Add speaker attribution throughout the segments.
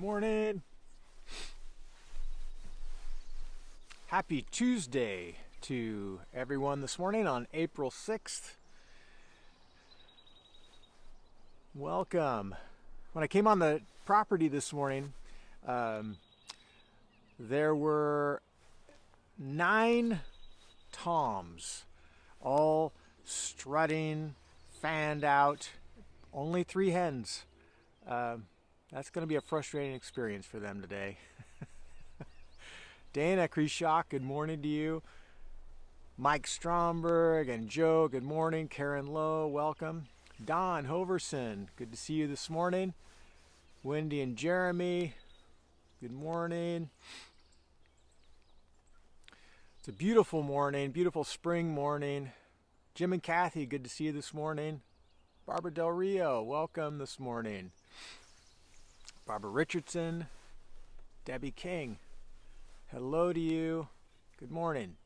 Speaker 1: morning. Happy Tuesday to everyone this morning on April 6th. Welcome. When I came on the property this morning, there were 9 toms, all strutting, fanned out, only 3 hens. That's going to be a frustrating experience for them today. Dana Krishock, good morning to you. Mike Stromberg and Joe, good morning. Karen Lowe, welcome. Don Hoverson, good to see you this morning. Wendy and Jeremy, good morning. It's a beautiful morning, beautiful spring morning. Jim and Kathy, good to see you this morning. Barbara Del Rio, welcome this morning. Barbara Richardson, Debbie King, hello to you. Good morning.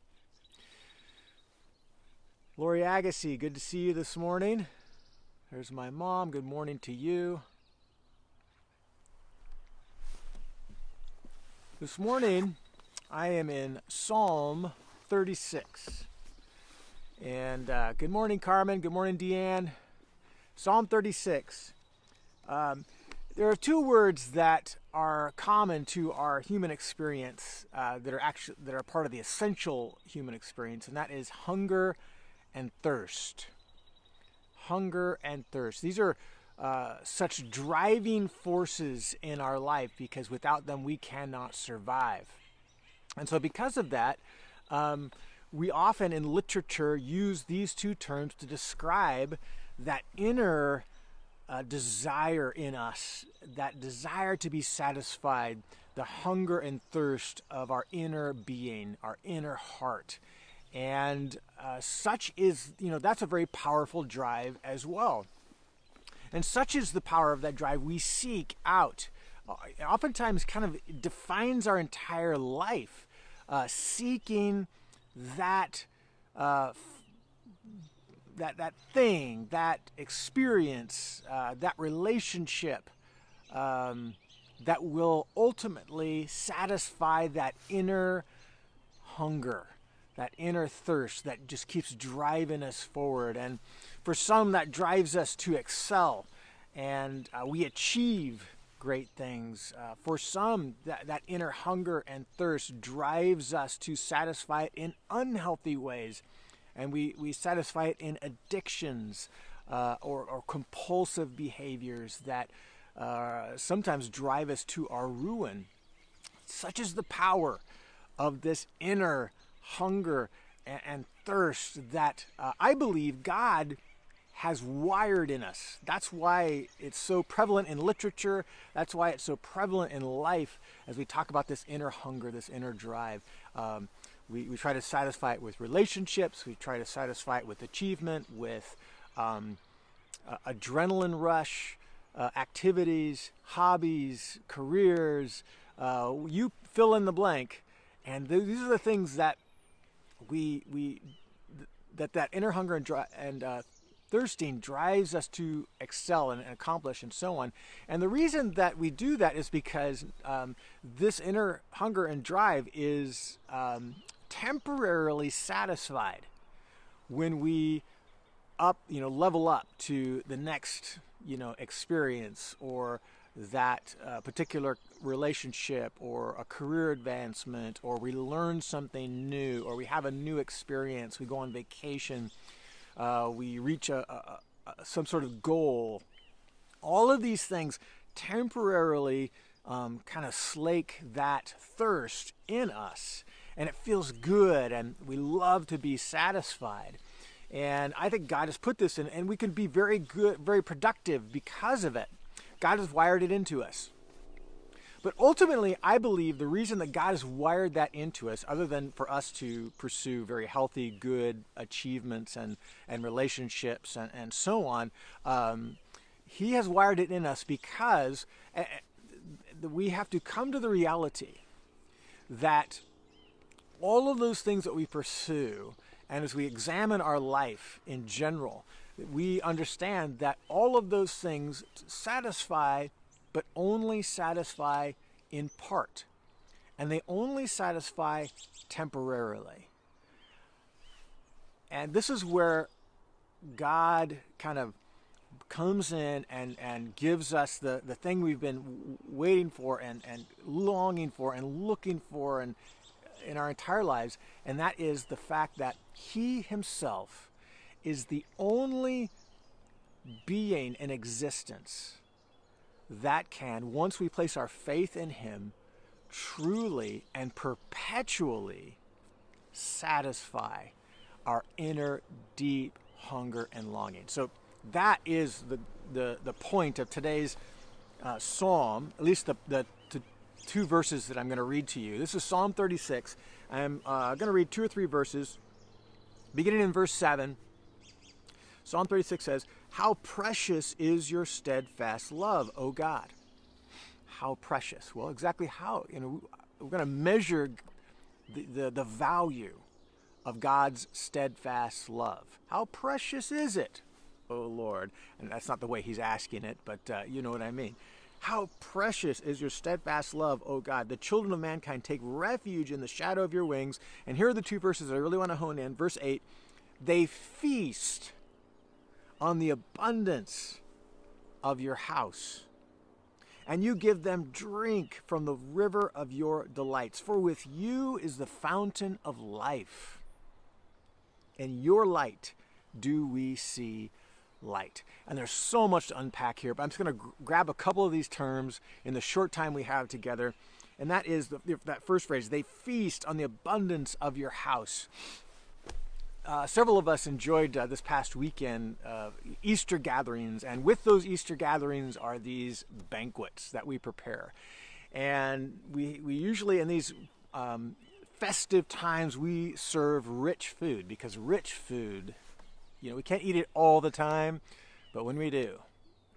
Speaker 1: Lori Agassi, good to see you this morning. There's my mom, good morning to you. This morning, I am in Psalm 36. And good morning, Carmen. Good morning, Deanne. Psalm 36. There are 2 words that are common to our human experience that are part of the essential human experience, and that is hunger and thirst. Hunger and thirst. These are such driving forces in our life because without them we cannot survive. And so because of that, we often in literature use these 2 terms to describe that inner desire in us, that desire to be satisfied, the hunger and thirst of our inner being, our inner heart. And such is, that's a very powerful drive as well. And such is the power of that drive we seek out. Oftentimes kind of defines our entire life, seeking that that thing, that experience, that relationship that will ultimately satisfy that inner hunger, that inner thirst that just keeps driving us forward. And for some, that drives us to excel, and we achieve great things. For some, that inner hunger and thirst drives us to satisfy it in unhealthy ways. And we satisfy it in addictions or compulsive behaviors that sometimes drive us to our ruin. Such is the power of this inner hunger and thirst that I believe God has wired in us. That's why it's so prevalent in literature. That's why it's so prevalent in life as we talk about this inner hunger, this inner drive. We try to satisfy it with relationships. We try to satisfy it with achievement, with adrenaline rush, activities, hobbies, careers. You fill in the blank. And these are the things that that inner hunger and thirsting drives us to excel and accomplish and so on. And the reason that we do that is because this inner hunger and drive is temporarily satisfied when we level up to the next experience or that particular relationship or a career advancement, or we learn something new, or we have a new experience, we go on vacation, we reach some sort of goal. All of these things temporarily kind of slake that thirst in us, and it feels good, and we love to be satisfied. And I think God has put this in, and we can be very good, very productive because of it. God has wired it into us. But ultimately, I believe the reason that God has wired that into us, other than for us to pursue very healthy, good achievements and relationships and so on, He has wired it in us because we have to come to the reality that all of those things that we pursue, and as we examine our life in general, we understand that all of those things satisfy but only satisfy in part. And they only satisfy temporarily. And this is where God kind of comes in and gives us the thing we've been waiting for and longing for and looking for and in our entire lives, and that is the fact that he himself is the only being in existence that can, once we place our faith in him, truly and perpetually satisfy our inner deep hunger and longing. So that is the point of today's psalm, at least the two verses that I'm going to read to you. This is Psalm 36. I'm going to read 2 or 3 verses, beginning in verse 7. Psalm 36 says, "How precious is your steadfast love, O God." How precious? Well, exactly how? We're going to measure the value of God's steadfast love. How precious is it, O Lord? And that's not the way he's asking it, but you know what I mean. How precious is your steadfast love, O God. The children of mankind take refuge in the shadow of your wings. And here are the 2 verses I really want to hone in. Verse 8, they feast on the abundance of your house, and you give them drink from the river of your delights. For with you is the fountain of life. In your light do we see light. And there's so much to unpack here, but I'm just going to grab a couple of these terms in the short time we have together. And that is that first phrase, they feast on the abundance of your house. Several of us enjoyed this past weekend Easter gatherings, and with those Easter gatherings are these banquets that we prepare. And we usually, in these festive times, we serve rich food, because rich food, we can't eat it all the time, but when we do,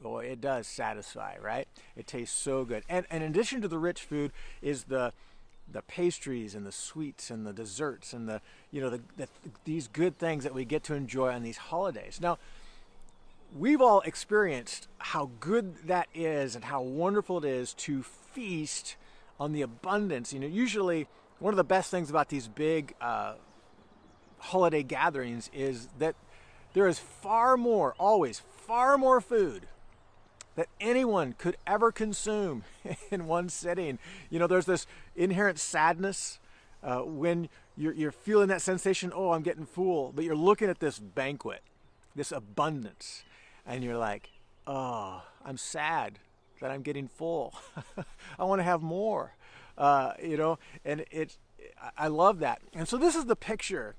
Speaker 1: boy, it does satisfy, right? It tastes so good. And in addition to the rich food is the pastries and the sweets and the desserts and these good things that we get to enjoy on these holidays. Now, we've all experienced how good that is and how wonderful it is to feast on the abundance. Usually one of the best things about these big holiday gatherings is that there is always far more food that anyone could ever consume in one sitting. There's this inherent sadness when you're feeling that sensation, oh, I'm getting full, but you're looking at this banquet, this abundance, and you're like, oh, I'm sad that I'm getting full. I want to have more, and I love that. And so this is the picture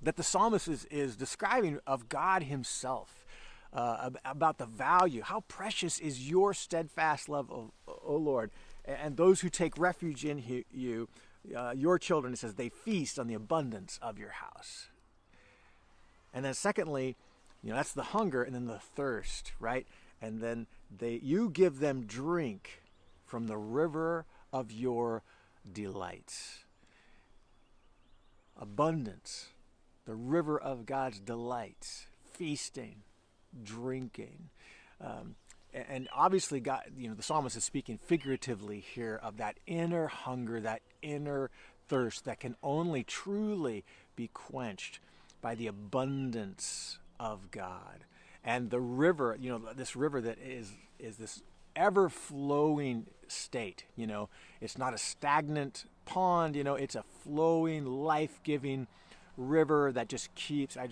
Speaker 1: that the psalmist is describing of God himself, about the value. How precious is your steadfast love, O Lord, and those who take refuge in you, your children. It says they feast on the abundance of your house. And then secondly, that's the hunger, and then the thirst, right? And then you give them drink from the river of your delights. Abundance, the river of God's delights, feasting, drinking. And obviously God, the psalmist is speaking figuratively here of that inner hunger, that inner thirst that can only truly be quenched by the abundance of God. And the river, this river that is this ever-flowing state. It's not a stagnant pond, it's a flowing, life-giving river that just keeps, I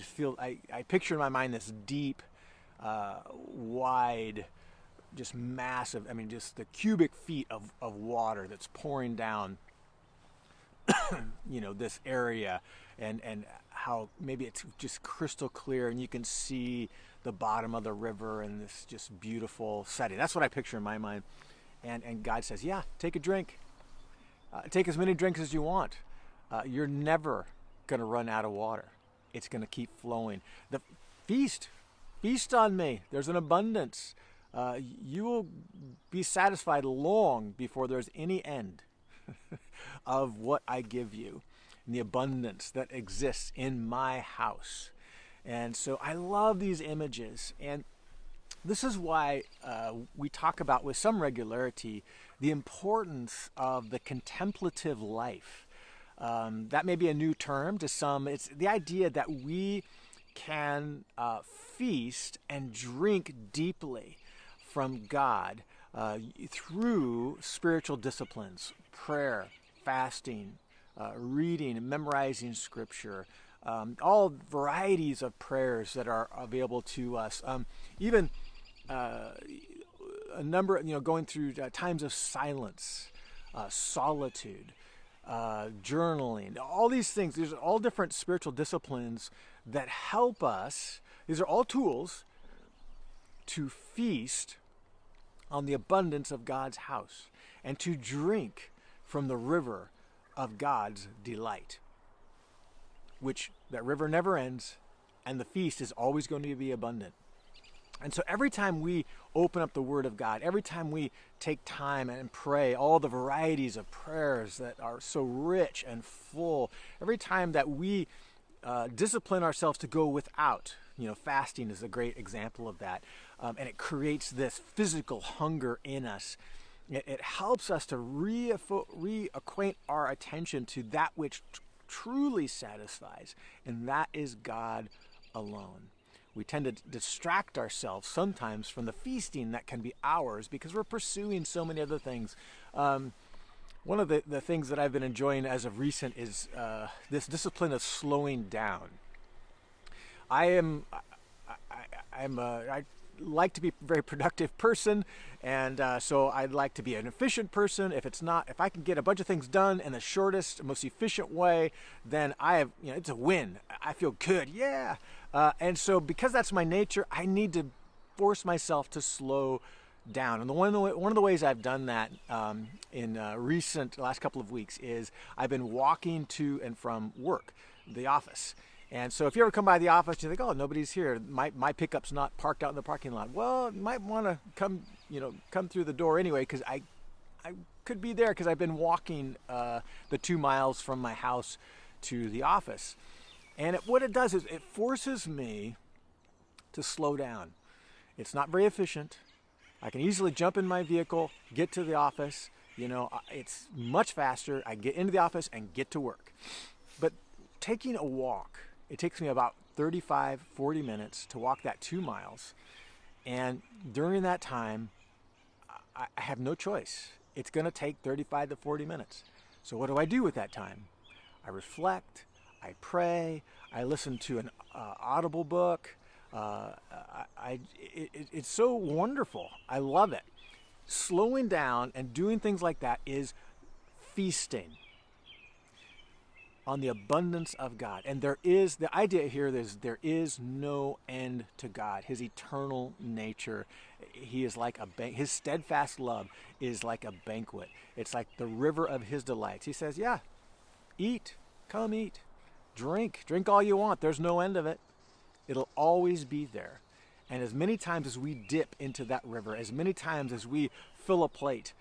Speaker 1: picture in my mind this deep, wide, just massive, just the cubic feet of water that's pouring down, this area, and how maybe it's just crystal clear and you can see the bottom of the river and this just beautiful setting. That's what I picture in my mind. And God says, yeah, take a drink. Take as many drinks as you want. You're never going to run out of water. It's going to keep flowing. The feast on me. There's an abundance. You will be satisfied long before there's any end of what I give you, and the abundance that exists in my house. And so I love these images. And This is why we talk about with some regularity the importance of the contemplative life. That may be a new term to some. It's the idea that we can feast and drink deeply from God through spiritual disciplines, prayer, fasting, reading and memorizing scripture, all varieties of prayers that are available to us. Even a number, going through times of silence, solitude, journaling, all these things. These are all different spiritual disciplines that help us. These are all tools to feast on the abundance of God's house and to drink from the river of God's delight, which that river never ends, and the feast is always going to be abundant. And so every time we open up the Word of God, every time we take time and pray, all the varieties of prayers that are so rich and full, every time that we discipline ourselves to go without, fasting is a great example of that, and it creates this physical hunger in us. It helps us to reacquaint our attention to that which truly satisfies, and that is God alone. We tend to distract ourselves sometimes from the feasting that can be ours because we're pursuing so many other things. One of the things that I've been enjoying as of recent is this discipline of slowing down. I like to be a very productive person, and so I'd like to be an efficient person. If I can get a bunch of things done in the shortest, most efficient way, then it's a win. I feel good, yeah. And so because that's my nature, I need to force myself to slow down. And one of the ways I've done that in last couple of weeks is I've been walking to and from work, the office. And so if you ever come by the office, you think, oh, nobody's here. My pickup's not parked out in the parking lot. Well, you might want to come through the door anyway, because I could be there because I've been walking the 2 miles from my house to the office. And what it does is it forces me to slow down. It's not very efficient. I can easily jump in my vehicle, get to the office. It's much faster. I get into the office and get to work. But taking a walk, it takes me about 35, 40 minutes to walk that 2 miles. And during that time, I have no choice. It's going to take 35 to 40 minutes. So what do I do with that time? I reflect, I pray, I listen to an audible book. It's so wonderful. I love it. Slowing down and doing things like that is feasting on the abundance of God. And the idea here is there is no end to God. His eternal nature, he is like his steadfast love is like a banquet. It's like the river of his delights. He says, yeah, eat, come eat, drink all you want. There's no end of it. It'll always be there. And as many times as we dip into that river, as many times as we fill a plate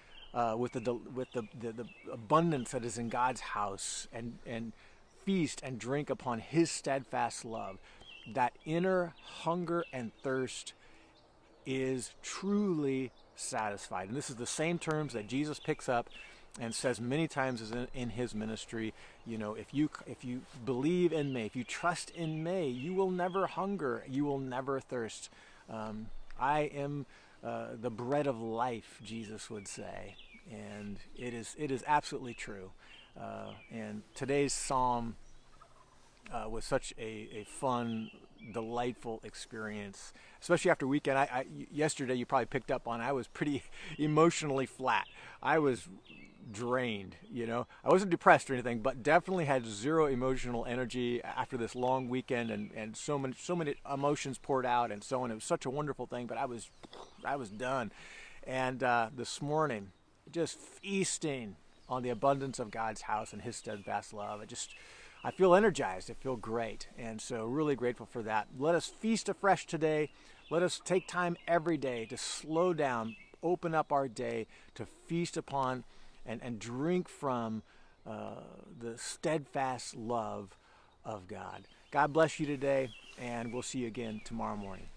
Speaker 1: with the abundance that is in God's house, and feast and drink upon his steadfast love, that inner hunger and thirst is truly satisfied. And this is the same terms that Jesus picks up and says many times as in his ministry. If you believe in me, if you trust in me, you will never hunger, you will never thirst. I am the bread of life, Jesus would say, and it is absolutely true. And today's psalm was such a fun, delightful experience, especially after weekend. Yesterday, you probably picked up on, I was pretty emotionally flat. I was drained. I wasn't depressed or anything, but definitely had zero emotional energy after this long weekend, and so many emotions poured out and so on. It was such a wonderful thing, but I was done. And this morning, just feasting on the abundance of God's house and his steadfast love. I feel energized. I feel great. And so really grateful for that. Let us feast afresh today. Let us take time every day to slow down, open up our day to feast upon and drink from the steadfast love of God. God bless you today, and we'll see you again tomorrow morning.